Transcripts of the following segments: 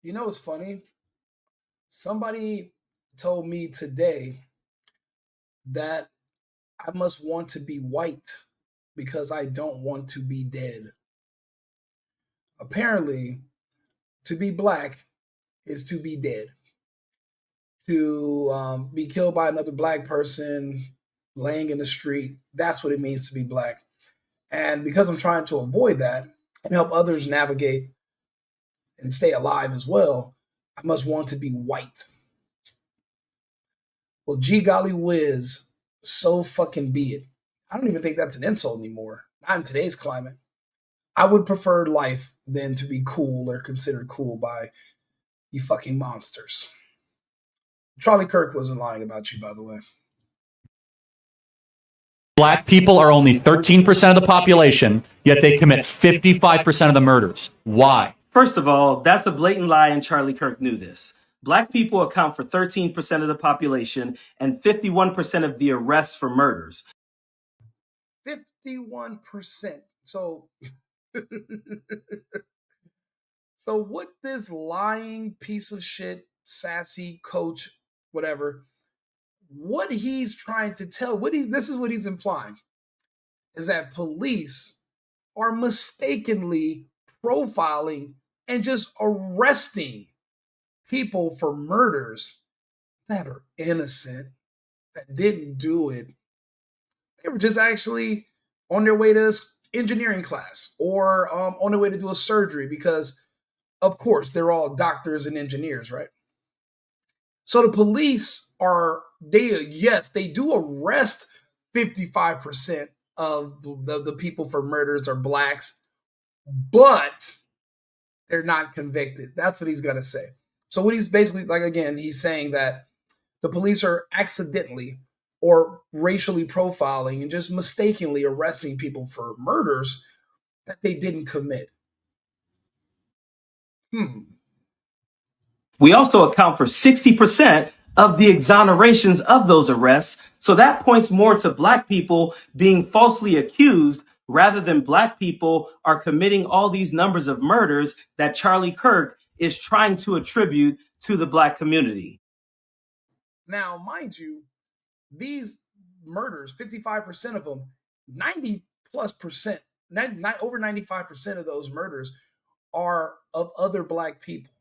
You know what's funny? Somebody told me today that I must want to be white because I don't want to be dead. Apparently, to be black is to be dead. To be killed by another black person laying in the street, that's what it means to be black. And because I'm trying to avoid that and help others navigate and stay alive as well, I must want to be white. Well, gee golly whiz, so fucking be it. I don't even think that's an insult anymore. Not in today's climate. I would prefer life than to be cool or considered cool by you fucking monsters. Charlie Kirk wasn't lying about you, by the way. Black people are only 13% of the population, yet they commit 55% of the murders. Why? First of all, that's a blatant lie, and Charlie Kirk knew this. Black people account for 13% of the population and 51% of the arrests for murders. 51%. So, so what this lying piece of shit, sassy coach, whatever, what he's trying to tell, this is what he's implying, is that police are mistakenly profiling and just arresting people for murders that are innocent, that didn't do it. They were just actually on their way to engineering class or on their way to do a surgery because, of course, they're all doctors and engineers, right? So the police they do arrest 55% of the people for murders are blacks, but they're not convicted. That's what he's going to say. So what he's basically like, again, he's saying that the police are accidentally or racially profiling and just mistakenly arresting people for murders that they didn't commit. We also account for 60% of the exonerations of those arrests. So that points more to black people being falsely accused rather than black people are committing all these numbers of murders that Charlie Kirk is trying to attribute to the black community. Now, mind you, these murders, 55% of them, 90 plus percent, over 95% of those murders are of other black people.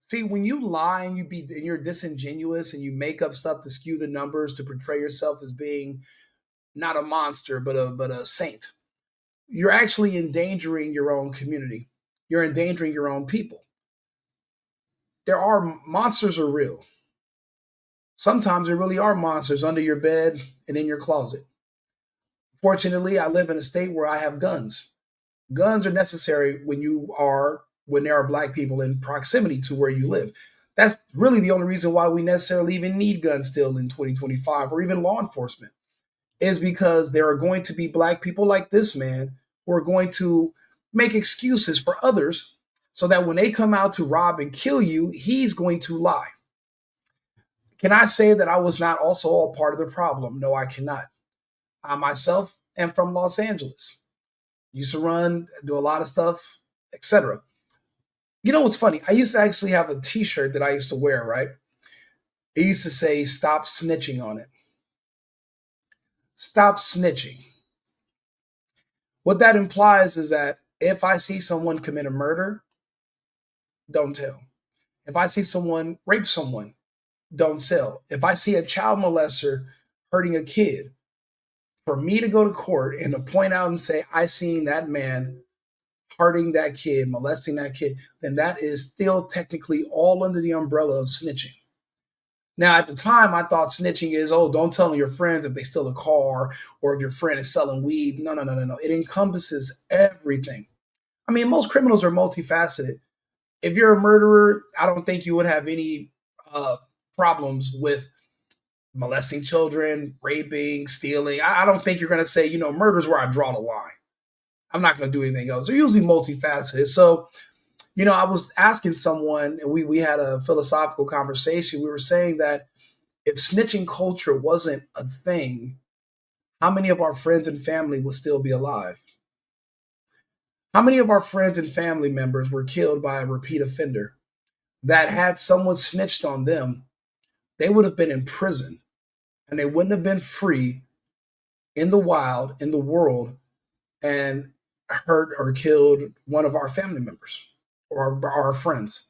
See, when you lie and you're disingenuous and you make up stuff to skew the numbers to portray yourself as being not a monster but a saint, you're actually endangering your own community. You're endangering your own people. Monsters are real. Sometimes there really are monsters under your bed and in your closet. Fortunately, I live in a state where I have guns. Guns are necessary when there are black people in proximity to where you live. That's really the only reason why we necessarily even need guns still in 2025 or even law enforcement is because there are going to be black people like this man who are going to make excuses for others so that when they come out to rob and kill you, he's going to lie. Can I say that I was not also a part of the problem? No, I cannot. I myself am from Los Angeles. Used to do a lot of stuff, etc. You know what's funny? I used to actually have a t-shirt that I used to wear, right? It used to say, "Stop snitching" on it. Stop snitching. What that implies is that if I see someone commit a murder, don't tell. If I see someone rape someone, don't tell. If I see a child molester hurting a kid, for me to go to court and to point out and say, I seen that man hurting that kid, molesting that kid, then that is still technically all under the umbrella of snitching. Now, at the time, I thought snitching is, don't tell your friends if they steal a car or if your friend is selling weed. No. It encompasses everything. I mean, most criminals are multifaceted. If you're a murderer, I don't think you would have any problems with molesting children, raping, stealing. I don't think you're going to say, murder's where I draw the line. I'm not going to do anything else. They're usually multifaceted. So, I was asking someone, and we had a philosophical conversation. We were saying that if snitching culture wasn't a thing, how many of our friends and family would still be alive? How many of our friends and family members were killed by a repeat offender that had someone snitched on them? They would have been in prison and they wouldn't have been free in the wild, in the world, and hurt or killed one of our family members or our friends.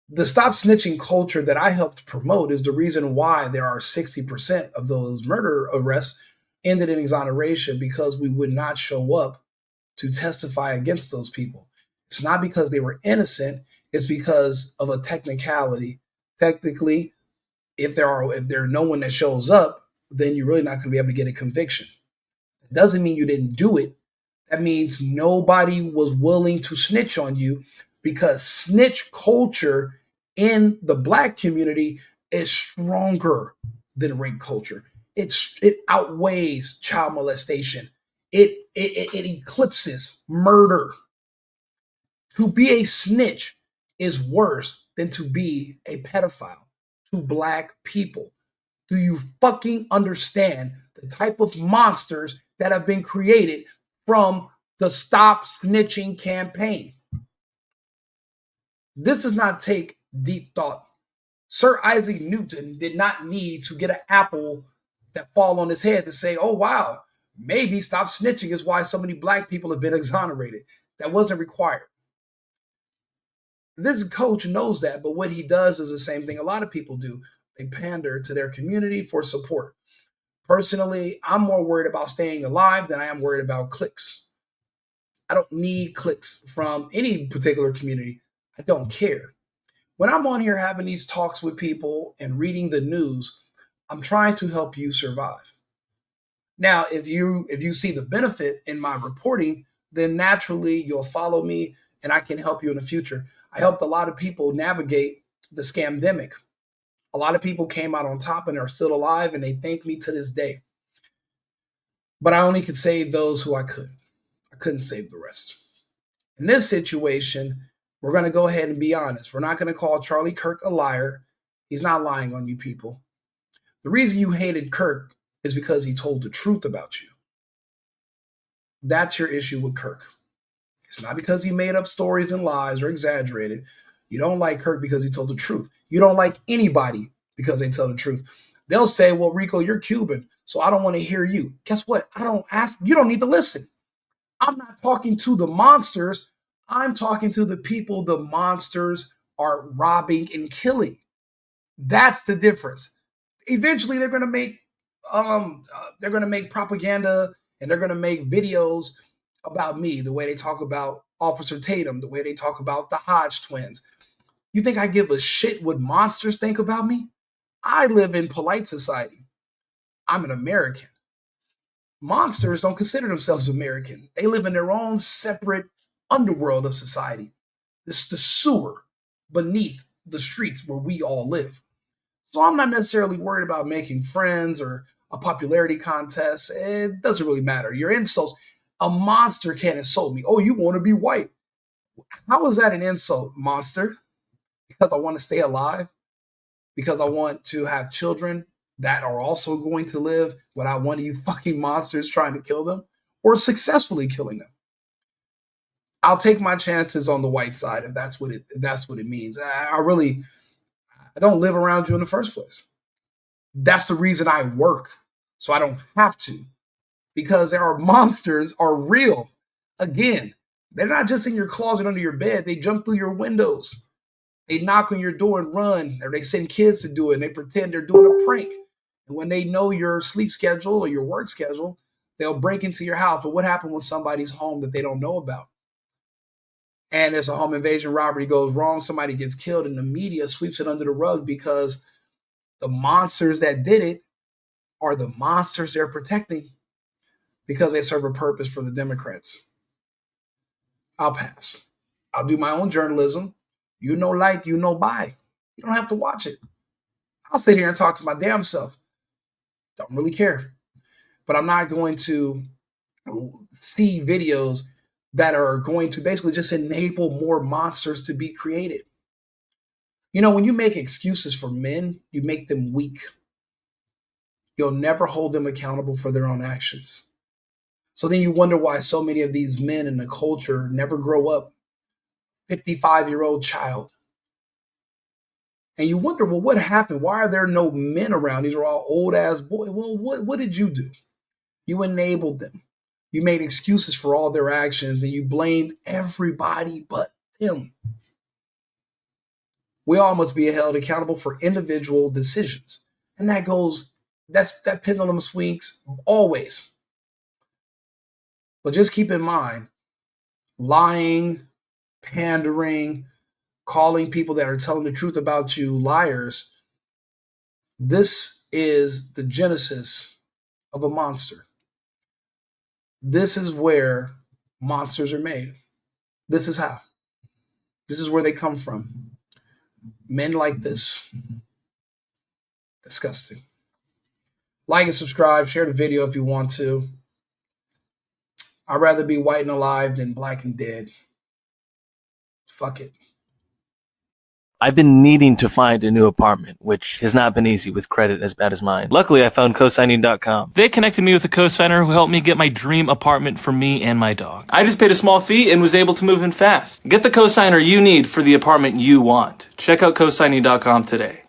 The stop snitching culture that I helped promote is the reason why there are 60% of those murder arrests ended in exoneration, because we would not show up to testify against those people. It's not because they were innocent, it's because of a technicality. Technically, if there's no one that shows up, then you're really not going to be able to get a conviction. It doesn't mean you didn't do it. That means nobody was willing to snitch on you, because snitch culture in the black community is stronger than rape culture. It outweighs child molestation. It eclipses murder. To be a snitch is worse than to be a pedophile to black people. Do you fucking understand the type of monsters that have been created from the Stop Snitching campaign? This does not take deep thought. Sir Isaac Newton did not need to get an apple that fall on his head to say, oh, wow, maybe stop snitching is why so many black people have been exonerated. That wasn't required. This coach knows that, but what he does is the same thing a lot of people do. They pander to their community for support. Personally, I'm more worried about staying alive than I am worried about clicks. I don't need clicks from any particular community. I don't care. When I'm on here having these talks with people and reading the news, I'm trying to help you survive. Now, if you see the benefit in my reporting, then naturally you'll follow me and I can help you in the future. I helped a lot of people navigate the scamdemic. A lot of people came out on top and are still alive, and they thank me to this day. But I only could save those who I could. I couldn't save the rest. In this situation, we're going to go ahead and be honest. We're not going to call Charlie Kirk a liar. He's not lying on you people. The reason you hated Kirk is because he told the truth about you. That's your issue with Kirk. It's not because he made up stories and lies or exaggerated. You don't like Kirk because he told the truth. You don't like anybody because they tell the truth. They'll say, well, Rico, you're Cuban, so I don't want to hear you. Guess what? I don't ask. You don't need to listen. I'm not talking to the monsters. I'm talking to the people the monsters are robbing and killing. That's the difference. Eventually, they're going to make propaganda, and they're going to make videos about me, the way they talk about Officer Tatum, the way they talk about the Hodge twins. You think I give a shit what monsters think about me? I live in polite society. I'm an American. Monsters don't consider themselves American. They live in their own separate underworld of society. It's the sewer beneath the streets where we all live. So I'm not necessarily worried about making friends or a popularity contest. It doesn't really matter. Your insults, a monster can't insult me. Oh, you want to be white. How is that an insult, monster? Because I want to stay alive? Because I want to have children that are also going to live without one of you fucking monsters trying to kill them or successfully killing them? I'll take my chances on the white side if that's what it means. I don't live around you in the first place. That's the reason I work, so I don't have to. Because our monsters are real. Again, they're not just in your closet under your bed. They jump through your windows. They knock on your door and run, or they send kids to do it, and they pretend they're doing a prank. And when they know your sleep schedule or your work schedule, they'll break into your house. But what happened when somebody's home that they don't know about? And there's a home invasion, robbery goes wrong, somebody gets killed, and the media sweeps it under the rug because the monsters that did it are the monsters they're protecting because they serve a purpose for the Democrats. I'll pass. I'll do my own journalism. You know, like, you know, buy. You don't have to watch it. I'll sit here and talk to my damn self. Don't really care. But I'm not going to see videos that are going to basically just enable more monsters to be created. You know, when you make excuses for men, you make them weak. You'll never hold them accountable for their own actions. So then you wonder why so many of these men in the culture never grow up. 55-year-old child. And you wonder, well, what happened? Why are there no men around? These are all old ass boys. Well, what did you do? You enabled them. You made excuses for all their actions and you blamed everybody but them. We all must be held accountable for individual decisions. And that pendulum swings always. But just keep in mind, lying, pandering, calling people that are telling the truth about you liars, this is the genesis of a monster. This is where monsters are made. This is how. This is where they come from. Men like this. Disgusting. Like and subscribe. Share the video if you want to. I'd rather be white and alive than black and dead. Fuck it. I've been needing to find a new apartment, which has not been easy with credit as bad as mine. Luckily, I found cosigning.com. They connected me with a cosigner who helped me get my dream apartment for me and my dog. I just paid a small fee and was able to move in fast. Get the cosigner you need for the apartment you want. Check out cosigning.com today.